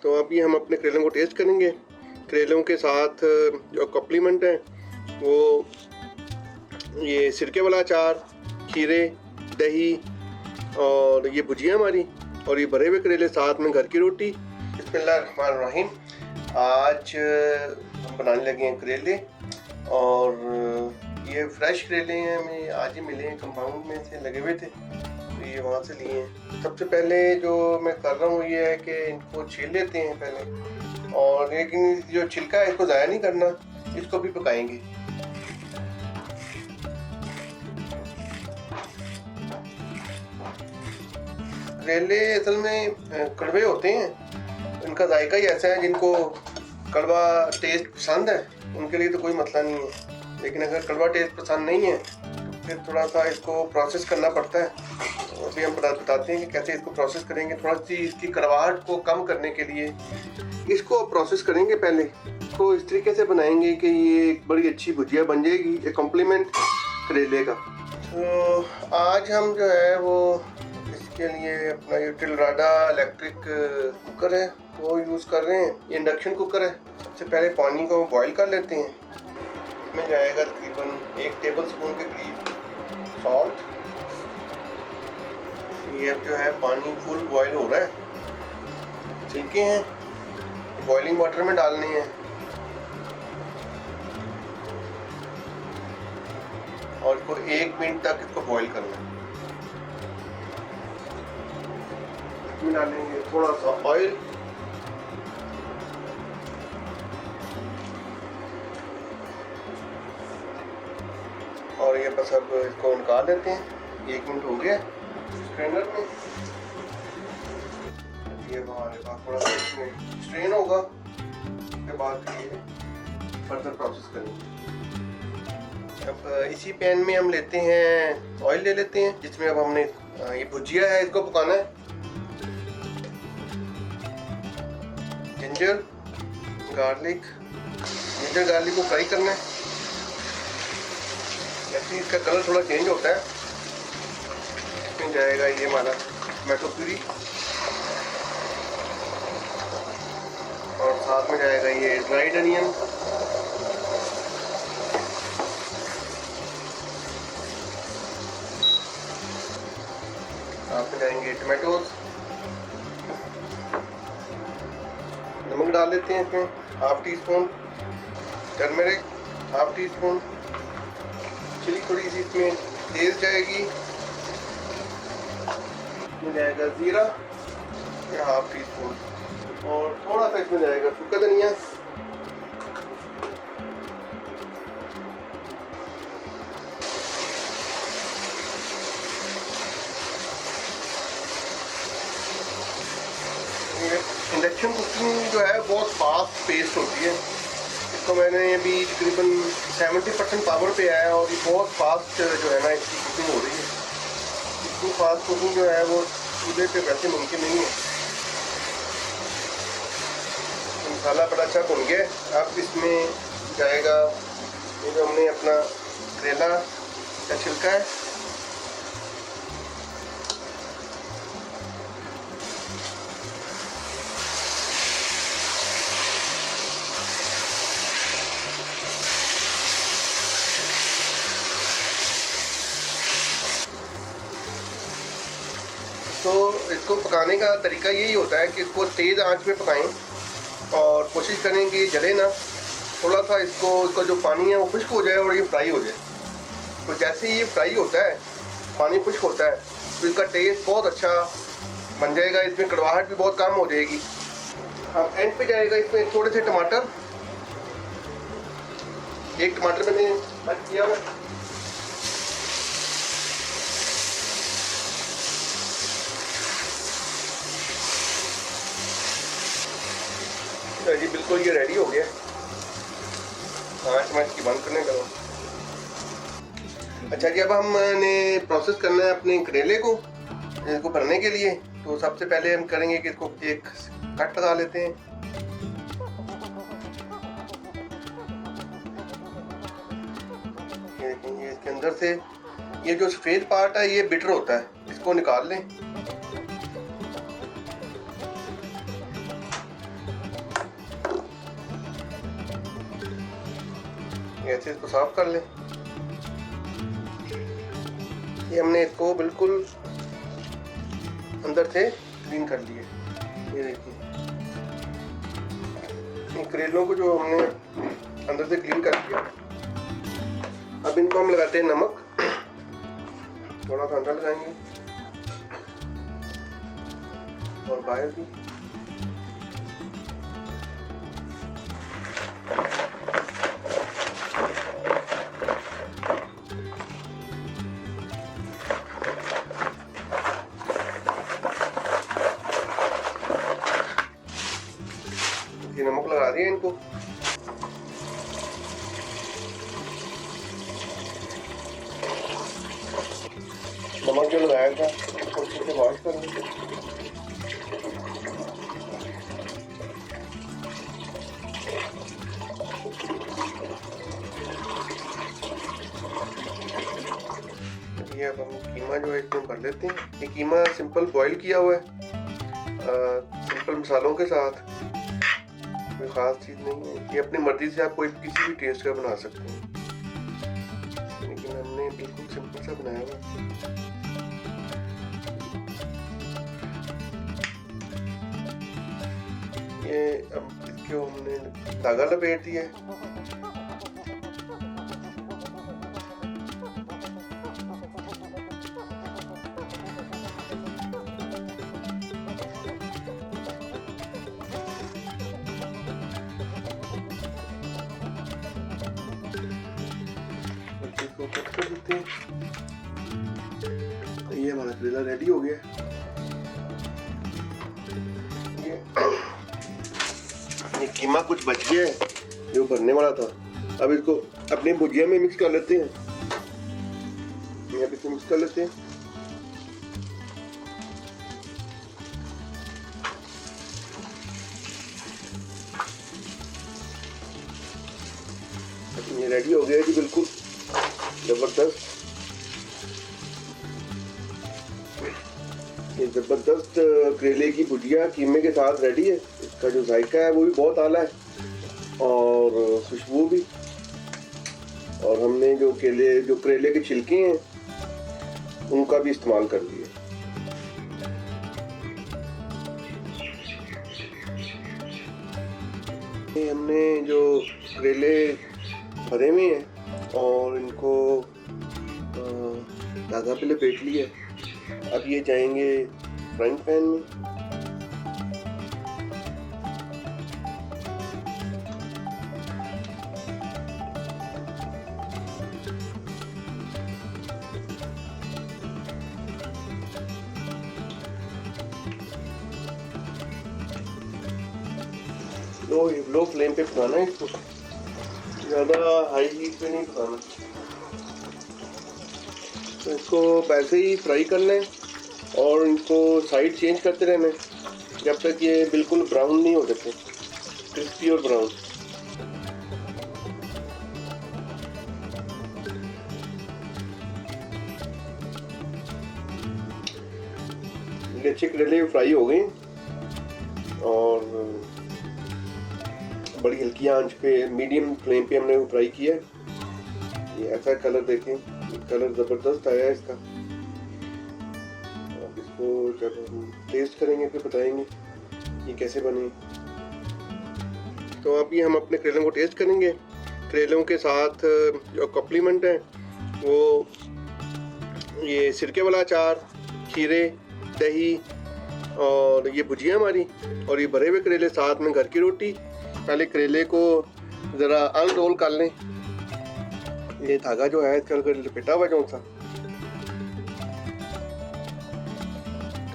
तो अभी हम अपने करेलों को टेस्ट करेंगे। करेलों के साथ जो कॉम्प्लीमेंट है वो ये सिरके वाला अचार, खीरे, दही और ये भुजिया हमारी, और ये भरे हुए करेले, साथ में घर की रोटी। बिस्मिल्लाहिर्रहमानिर्रहीम। आज हम बनाने लगे हैं करेले, और ये फ्रेश करेले हैं, हमें आज ही मिले हैं, कंपाउंड में से लगे हुए थे तो ये वहाँ से लिए हैं। सबसे पहले जो मैं कर रहा हूँ ये है कि इनको छील लेते हैं पहले, और लेकिन जो छिलका है इसको ज़ाया नहीं करना, इसको भी पकाएंगे। करेले असल में कड़वे होते हैं, इनका जायका ही ऐसा है, जिनको कड़वा टेस्ट पसंद है उनके लिए तो कोई मसला नहीं है, लेकिन अगर कड़वा टेस्ट पसंद नहीं है तो फिर थोड़ा सा इसको प्रोसेस करना पड़ता है। तो अभी हम बताते हैं कि कैसे इसको प्रोसेस करेंगे। थोड़ा सी इसकी कड़वाहट को कम करने के लिए इसको प्रोसेस करेंगे। पहले इसको इस तरीके से बनाएंगे कि ये एक बड़ी अच्छी भुजिया बन जाएगी, एक कॉम्प्लीमेंट करेले का। तो आज हम जो है वो इसके लिए अपना ये टिलराडा इलेक्ट्रिक कुकर है वो यूज़ कर रहे हैं। ये इंडक्शन कुकर है। सबसे पहले पानी को बॉईल कर लेते हैं। इसमें जाएगा तकरीबन 1 टेबल स्पून के करीब सॉल्ट। ये अब जो है पानी फुल बॉईल हो रहा है। छिलके हैं बॉइलिंग वाटर में डालने हैं, और इसको 1 मिनट तक इसको बॉईल करना है। इसमें डालेंगे थोड़ा सा ऑयल, और ये बस अब इसको निकाल देते हैं। 1 मिनट हो गया स्ट्रेनर में। ये हमारे पास थोड़ा सा इसमें स्ट्रेन होगा, उसके बाद ये फर्दर प्रोसेस करेंगे। अब इसी पैन में हम लेते हैं ऑयल ले लेते हैं, जिसमें अब हमने ये भुजिया है इसको पकाना है। जिंजर गार्लिक को फ्राई करना है। जैसे इसका कलर थोड़ा चेंज होता है इसमें जाएगा ये हमारा टमाटो प्यूरी, और साथ में जाएगा ये ड्राइड अनियन, साथ में जाएंगे टमाटोज। नमक डाल लेते हैं इसमें, 1/2 टीस्पून टर्मरिक, 1/2 टीस्पून चिली, थोड़ी सी इसमें तेज जाएगी। इसमें जाएगा जीरा 1/2 टीस्पून, और थोड़ा सा इसमें जाएगा सूखा धनिया। इंडक्शन कुकिंग जो है बहुत फास्ट पेस्ट होती है। इसको मैंने अभी तकरीबन 70% पावर पे आया, और ये बहुत फास्ट जो है ना इसकी कुकिंग हो रही है। इतनी फास्ट कुकिंग जो है वो चूल्हे पे वैसे मुमकिन नहीं है। मसाला बड़ा अच्छा भुन गया। अब इसमें जाएगा ये जो हमने अपना करेला का छिलका है, तो इसको पकाने का तरीका यही होता है कि इसको तेज़ आंच पे पकाएं, और कोशिश करें कि जले ना। थोड़ा सा इसका जो पानी है वो खुश्क हो जाए और ये फ्राई हो जाए। तो जैसे ही ये फ्राई होता है, पानी खुश्क होता है, तो इसका टेस्ट बहुत अच्छा बन जाएगा। इसमें कड़वाहट भी बहुत कम हो जाएगी। अब एंड पे जाएगा इसमें थोड़े से टमाटर, 1 टमाटर मैंने कट किया हुआ, जी बिल्कुल ये रेडी हो गया। आँच मैं इसकी बंद करने लगा। अच्छा जी, अब हमने प्रोसेस करना है अपने करेले को, इसको भरने के लिए। तो सबसे पहले हम करेंगे कि इसको एक कट लगा लेते हैं। ये इसके अंदर से ये जो सफेद पार्ट है ये बिटर होता है, इसको निकाल लें। ऐसे इसको साफ कर लें। ये हमने इसको बिल्कुल अंदर से क्लीन कर लिए। ये देखिए, ये करेलों को जो हमने अंदर से क्लीन कर लिया। अब इनको हम लगाते हैं नमक, थोड़ा सा अंदर लगाएंगे और बाहर भी। ये नमक लगा दिया इनको। नमक जो लगाया था उसको अच्छे से वॉश कर लेंगे। ये अब हम कीमा जो है इसमें भर लेते हैं। ये कीमा सिंपल बॉईल किया हुआ है, सिंपल मसालों के साथ, कोई ख़ास चीज़ नहीं है। ये अपनी मर्जी से आप कोई किसी भी टेस्ट का बना सकते हैं, लेकिन हमने बिल्कुल सिंपल सा बनाया हुआ। ये अब इसके हमने धागा लपेट दिया है। इसको कट कर देते हैं। ये हमारा करेला रेडी हो गया। ये कीमा कुछ बच गया है जो भरने वाला था। अब इसको अपनी भुजिया में मिक्स कर लेते हैं। यहाँ पे मिक्स कर लेते हैं। ये रेडी हो गया जी, बिल्कुल जबरदस्त। ये जबरदस्त करेले की भुजिया कीमे के साथ रेडी है। इसका जो जायका है वो भी बहुत आला है और खुशबू भी। और हमने जो करेले के छिलके हैं उनका भी इस्तेमाल कर लिया। ये हमने जो करेले भरे हुए हैं और इनको धागा पे लपेट लिया। अब ये जाएंगे फ्राइंग पैन में। लो फ्लेम पे पकाना है इसको, ज़्यादा हाई हीट पे नहीं पकाना। तो इसको वैसे ही फ्राई कर लें और इनको साइड चेंज करते रहना जब तक ये बिल्कुल ब्राउन नहीं हो जाते, क्रिस्पी और ब्राउन। ये अच्छे करेले फ्राई हो गए और बड़ी हल्की आंच पे, मीडियम फ्लेम पे हमने फ्राई किया। ये ऐसा कलर देखें, कलर ज़बरदस्त आया है इसका। अब इसको जब हम टेस्ट करेंगे फिर बताएंगे ये कैसे बने। तो अभी हम अपने करेलों को टेस्ट करेंगे। करेलों के साथ जो कॉम्प्लीमेंट है वो ये सिरके वाला अचार, खीरे, दही और ये भुजिया हमारी, और ये भरे हुए करेले, साथ में घर की रोटी। पहले करेले को ज़रा अनरोल कर लें। ये धागा जो है इसका लपेटा हुआ कौन सा।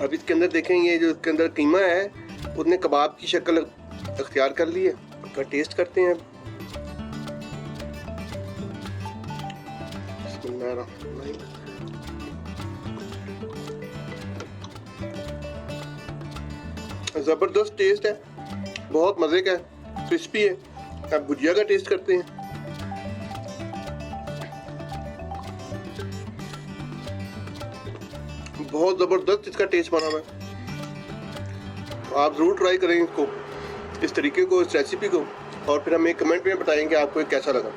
अब इसके अंदर देखें, ये जो इसके अंदर कीमा है उसने कबाब की शक्ल अख्तियार कर ली है। इसका टेस्ट करते हैं। ज़बरदस्त टेस्ट है, बहुत मज़े का है, क्रिस्पी है। अब भुजिया का टेस्ट करते हैं। बहुत ज़बरदस्त इसका टेस्ट बना हुआ है। आप ज़रूर ट्राई करें इसको, इस तरीके को, इस रेसिपी को, और फिर हमें कमेंट में बताएंगे आपको कैसा लगा।